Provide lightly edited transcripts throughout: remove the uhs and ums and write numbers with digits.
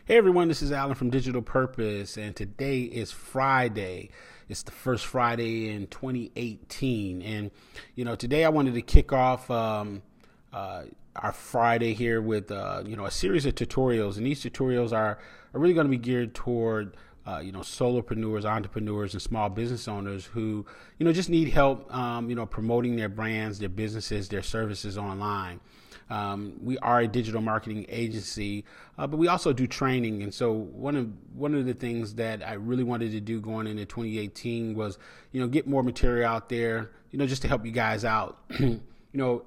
Hey everyone, this is Alan from Digital Purpose, and today is Friday. It's the first Friday in 2018, and today I wanted to kick off our Friday here with a series of tutorials, and these tutorials are really going to be geared toward solopreneurs, entrepreneurs, and small business owners who just need help promoting their brands, their businesses, their services online. We are a digital marketing agency, but we also do training. And so one of the things that I really wanted to do going into 2018 was, get more material out there, just to help you guys out.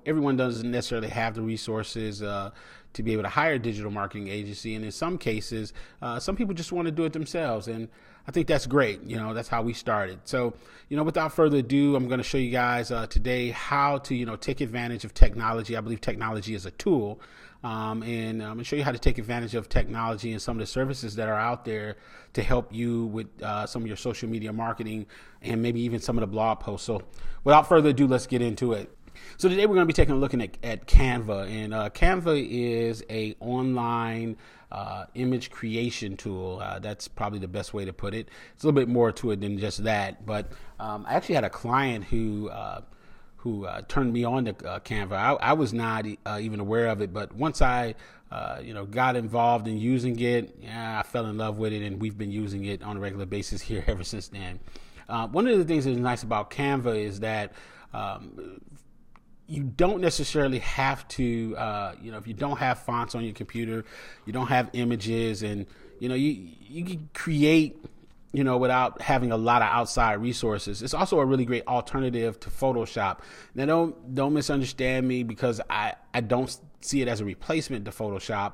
Everyone doesn't necessarily have the resources to be able to hire a digital marketing agency. And in some cases, some people just want to do it themselves. And I think that's great. That's how we started. So, without further ado, I'm going to show you guys today how to, take advantage of technology. I believe technology is a tool. And I'm going to show you how to take advantage of technology and some of the services that are out there to help you with some of your social media marketing and maybe even some of the blog posts. So without further ado, let's get into it. So today we're going to be taking a look at Canva, and Canva is a online image creation tool. That's probably the best way to put it. It's a little bit more to it than just that, but I actually had a client who turned me on to Canva. I was not even aware of it, but once I got involved in using it, I fell in love with it, and we've been using it on a regular basis here ever since then. One of the things that's nice about Canva is that you don't necessarily have to, if you don't have fonts on your computer, you don't have images, and you can create, without having a lot of outside resources. It's also a really great alternative to Photoshop. Now, don't misunderstand me, because I don't see it as a replacement to Photoshop,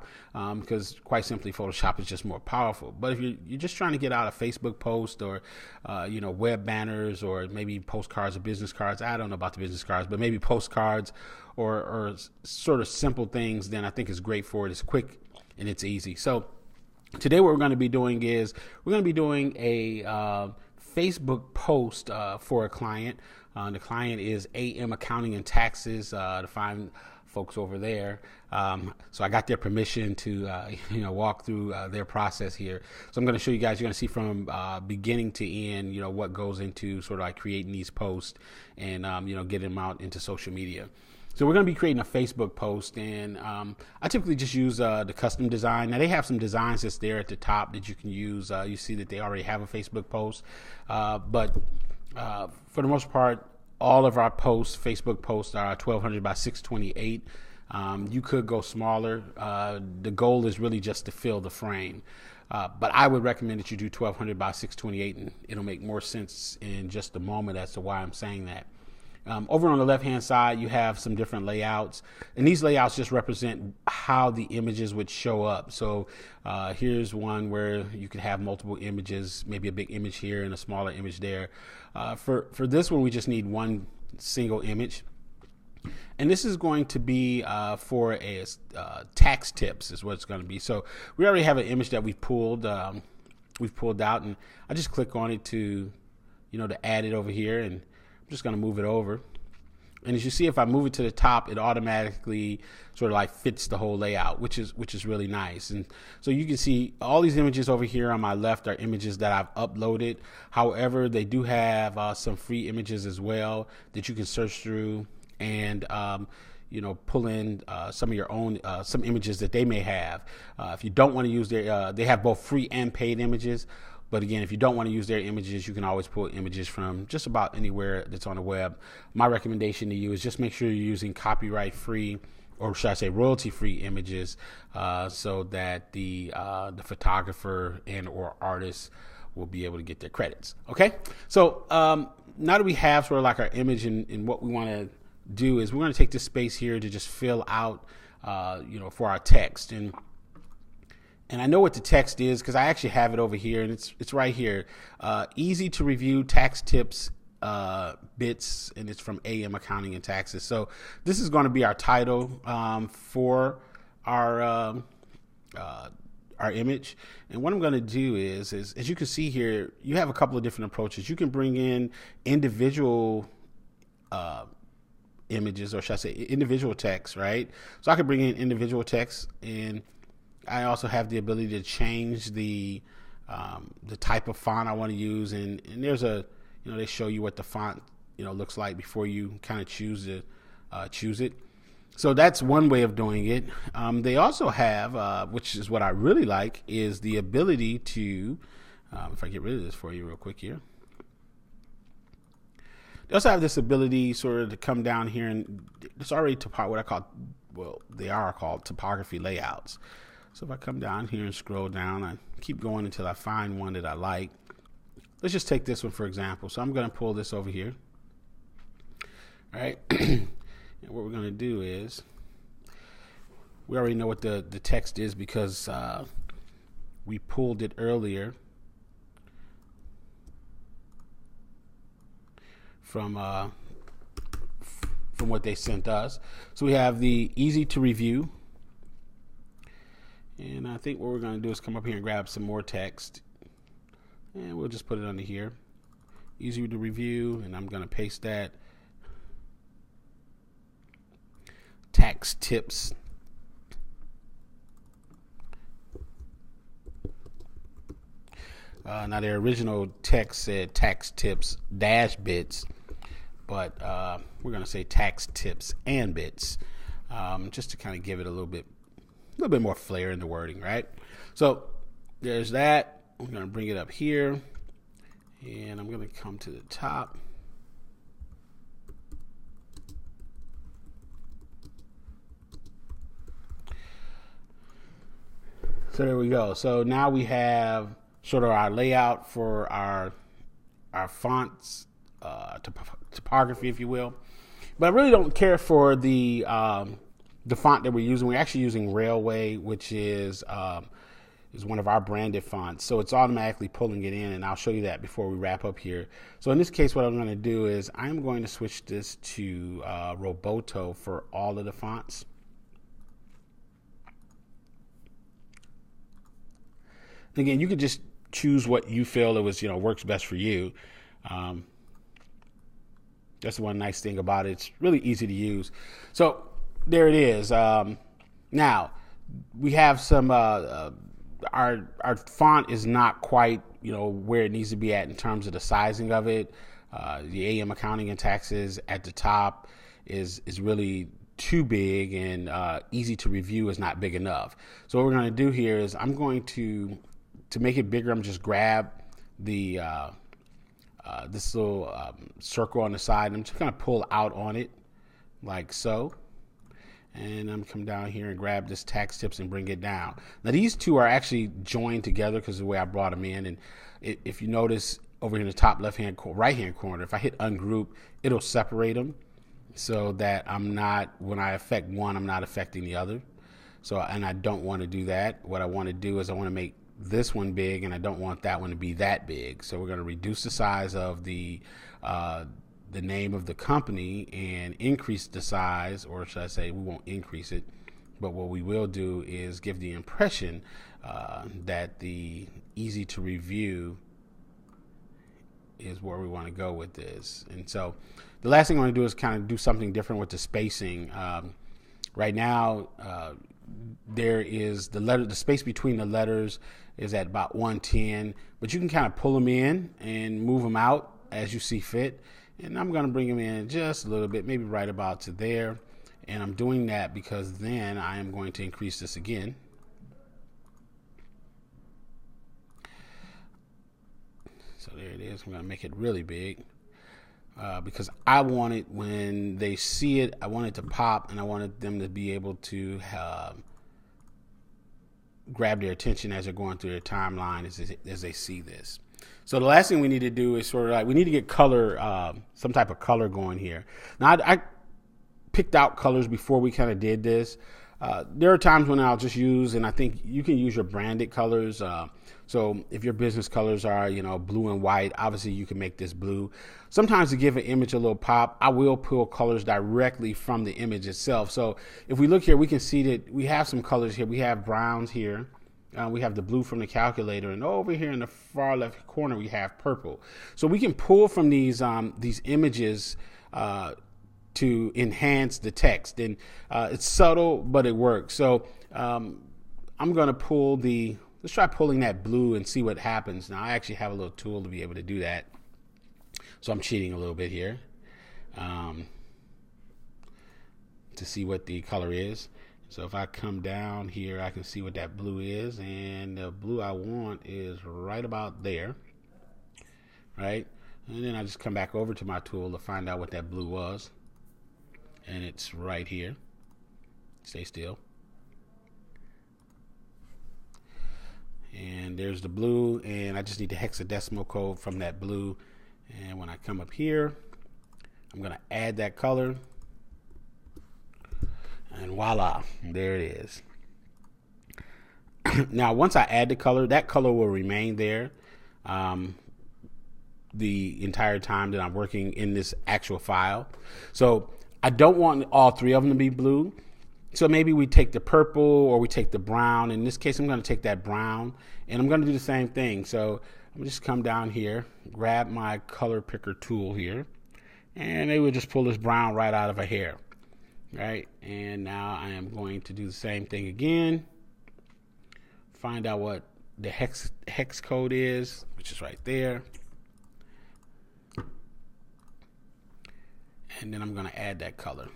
because quite simply Photoshop is just more powerful. But if you're just trying to get out a Facebook post, or web banners, or maybe postcards or business cards, I don't know about the business cards, but maybe postcards or sort of simple things, then I think it's great for it. It's quick and it's easy. So today what we're going to be doing is we're going to be doing a Facebook post for a client. The client is AM Accounting and Taxes, to find folks over there. So I got their permission to walk through their process here. So I'm going to show you guys. You're going to see from beginning to end, what goes into sort of like creating these posts and getting them out into social media. So we're going to be creating a Facebook post, and I typically just use the custom design. Now they have some designs that's there at the top that you can use. You see that they already have a Facebook post, but for the most part, all of our posts, Facebook posts, are 1200 by 628. You could go smaller. The goal is really just to fill the frame. But I would recommend that you do 1200 by 628, and it'll make more sense in just a moment as to why I'm saying that. Over on the left-hand side, you have some different layouts, and these layouts just represent how the images would show up. So here's one where you could have multiple images, maybe a big image here and a smaller image there. For this one, we just need one single image. And this is going to be for a tax tips is what it's going to be. So we already have an image that we've pulled out, and I just click on it to add it over here, and I'm just going to move it over. And as you see, if I move it to the top, it automatically sort of like fits the whole layout, which is really nice. And so you can see all these images over here on my left are images that I've uploaded. However, they do have some free images as well that you can search through and pull in some of your own some images that they may have. If you don't want to use their, they have both free and paid images. But again, if you don't want to use their images, you can always pull images from just about anywhere that's on the web. My recommendation to you is just make sure you're using copyright-free, or should I say royalty-free images, so that the photographer and or artist will be able to get their credits. Okay, so now that we have sort of like our image and what we want to do is we're going to take this space here to just fill out, for our text. And I know what the text is because I actually have it over here, and it's right here. Easy to review tax tips bits, and it's from AM Accounting and Taxes. So this is going to be our title for our image. And what I'm going to do is as you can see here, you have a couple of different approaches. You can bring in individual images, or should I say individual text, right? So I could bring in individual text, and I also have the ability to change the type of font I want to use, and there's a, they show you what the font looks like before you kind of choose it. So that's one way of doing it. They also have, which is what I really like, is the ability to, if I get rid of this for you real quick here. They also have this ability sort of to come down here, and it's already what I call, they are called topography layouts. So if I come down here and scroll down, I keep going until I find one that I like. Let's just take this one for example. So I'm going to pull this over here. All right. And what we're going to do is, we already know what the text is because we pulled it earlier from what they sent us. So we have the easy to review. And I think what we're going to do is come up here and grab some more text. And we'll just put it under here. Easy to review. And I'm going to paste that. Tax tips. Now their original text said tax tips dash bits, but we're going to say tax tips and bits, just to kind of give it a little bit more flair in the wording, right? So there's that. I'm going to bring it up here, and I'm going to come to the top. So there we go. So now we have sort of our layout for our fonts, topography, if you will. But I really don't care for the font that we're using. We're actually using Railway, which is one of our branded fonts. So it's automatically pulling it in, and I'll show you that before we wrap up here. So in this case, what I'm going to do is I'm going to switch this to Roboto for all of the fonts. Again, you could just choose what you feel works best for you. That's the one nice thing about it. It's really easy to use. So there it is. Now we have some. Our font is not quite where it needs to be at in terms of the sizing of it. The AM Accounting and Taxes at the top is really too big, and easy to review is not big enough. So what we're going to do here is I'm going to make it bigger. I'm just grab the this little circle on the side, and I'm just going to pull out on it like so. And I'm come down here and grab this tax tips and bring it down. Now these two are actually joined together because of the way I brought them in. And if you notice over here in the top right hand corner, if I hit ungroup, it'll separate them so that when I affect one, I'm not affecting the other. So, and I don't want to do that. What I want to do is I want to make this one big, and I don't want that one to be that big. So we're going to reduce the size of the name of the company and increase the size, or should I say we won't increase it, but what we will do is give the impression that the easy to review is where we want to go with this. And so the last thing I want to do is kind of do something different with the spacing. Right now there is the space between the letters is at about 110, but you can kind of pull them in and move them out as you see fit. And I'm going to bring them in just a little bit, maybe right about to there. And I'm doing that because then I am going to increase this again. So there it is. I'm going to make it really big because I want it, when they see it, I want it to pop, and I wanted them to be able to grab their attention as they're going through their timeline as they see this. So the last thing we need to do is sort of we need to get color, some type of color going here. Now I picked out colors before we kind of did this. There are times when I'll just use, and I think you can use your branded colors. So if your business colors are, blue and white, obviously you can make this blue. Sometimes to give an image a little pop, I will pull colors directly from the image itself. So if we look here, we can see that we have some colors here. We have browns here. We have the blue from the calculator, and over here in the far left corner we have purple. So we can pull from these images to enhance the text, and it's subtle, but it works. So I'm going to pull let's try pulling that blue and see what happens. Now I actually have a little tool to be able to do that. So I'm cheating a little bit here to see what the color is. So if I come down here, I can see what that blue is, and the blue I want is right about there, right? And then I just come back over to my tool to find out what that blue was, and it's right here. Stay still. And there's the blue, and I just need the hexadecimal code from that blue. And when I come up here, I'm going to add that color. And voila, there it is. Now, once I add the color, that color will remain there the entire time that I'm working in this actual file. So I don't want all three of them to be blue. So maybe we take the purple or we take the brown. In this case, I'm going to take that brown, and I'm going to do the same thing. So I'm just come down here, grab my color picker tool here, and it will just pull this brown right out of a hair. Right, and now I am going to do the same thing again. Find out what the hex code is, which is right there. And then I'm going to add that color.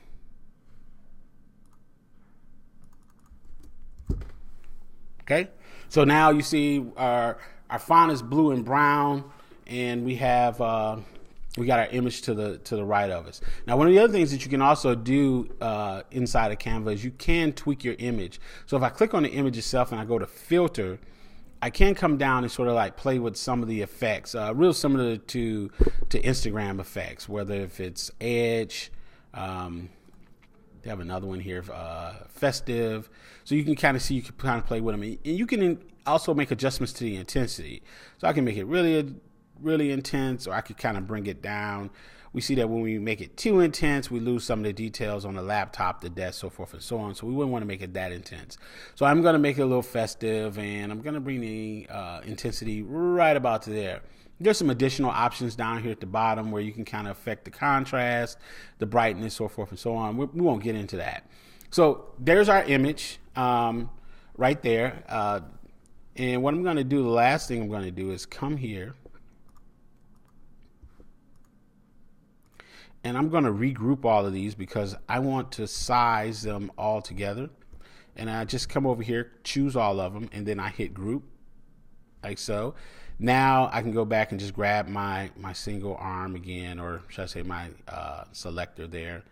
Okay, so now you see our font is blue and brown, and we have we got our image to the right of us. Now, one of the other things that you can also do inside of Canva is you can tweak your image. So if I click on the image itself and I go to filter, I can come down and sort of like play with some of the effects, real similar to Instagram effects, whether if it's edge, they have another one here, festive. So you can kind of see, you can kind of play with them. And you can also make adjustments to the intensity. So I can make it really intense, or I could kind of bring it down. We see that when we make it too intense, we lose some of the details on the laptop, the desk, so forth and so on. So we wouldn't want to make it that intense. So I'm going to make it a little festive, and I'm going to bring the intensity right about to there. There's some additional options down here at the bottom where you can kind of affect the contrast, the brightness, so forth and so on. We won't get into that. So there's our image right there. And what I'm going to do, the last thing I'm going to do is come here. And I'm going to regroup all of these because I want to size them all together. And I just come over here, choose all of them, and then I hit group, like so. Now I can go back and just grab my single arm again, or should I say my selector there.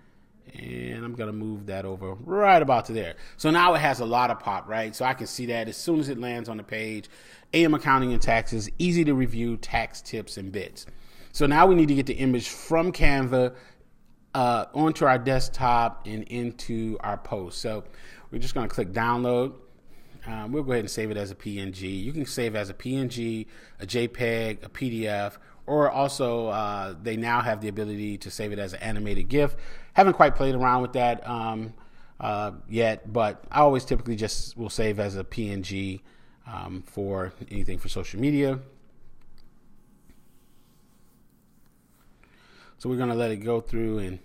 And I'm going to move that over right about to there. So now it has a lot of pop, right? So I can see that as soon as it lands on the page. AM Accounting and Taxes, easy to review, tax tips and bits. So now we need to get the image from Canva onto our desktop and into our post. So we're just going to click download. We'll go ahead and save it as a PNG. You can save as a PNG, a JPEG, a PDF, or also they now have the ability to save it as an animated GIF. Haven't quite played around with that yet, but I always typically just will save as a PNG for anything for social media. So we're going to let it go through, and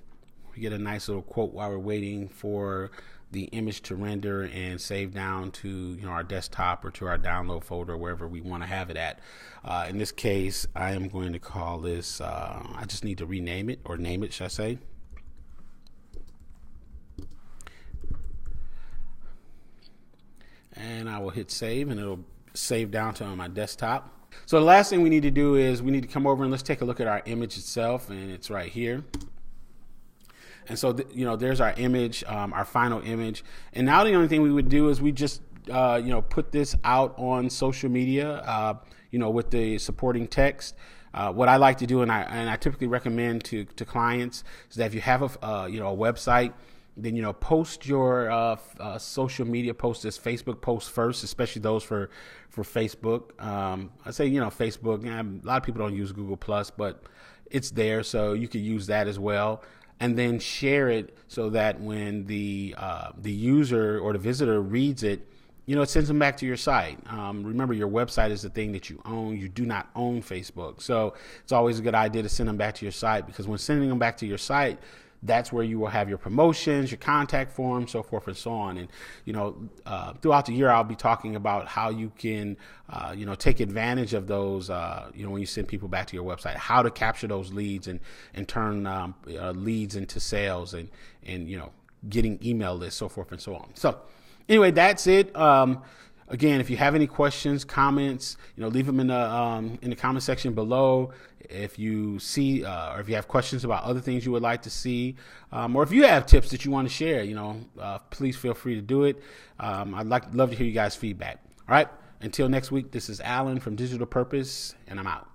we get a nice little quote while we're waiting for the image to render and save down to our desktop or to our download folder, wherever we want to have it at. In this case, I am going to call this, I just need to rename it, or name it, should I say. And I will hit save, and it'll save down to my desktop. So the last thing we need to do is we need to come over and let's take a look at our image itself, and it's right here. And so, there's our image, our final image. And now the only thing we would do is we just, put this out on social media, with the supporting text. What I like to do, and I typically recommend to clients, is that if you have a website, then post your social media posts as Facebook posts first, especially those for Facebook. I say Facebook. A lot of people don't use Google Plus, but it's there, so you could use that as well. And then share it so that when the user or the visitor reads it, it sends them back to your site. Remember, your website is the thing that you own. You do not own Facebook, so it's always a good idea to send them back to your site, because when sending them back to your site, that's where you will have your promotions, your contact forms, so forth and so on. And, throughout the year, I'll be talking about how you can, take advantage of those, when you send people back to your website, how to capture those leads and turn leads into sales and getting email lists, so forth and so on. So anyway, that's it. Again, if you have any questions, comments, leave them in the comment section below. If you see, or if you have questions about other things you would like to see, or if you have tips that you want to share, please feel free to do it. I'd love to hear you guys' feedback. All right. Until next week, this is Alan from Digital Purpose, and I'm out.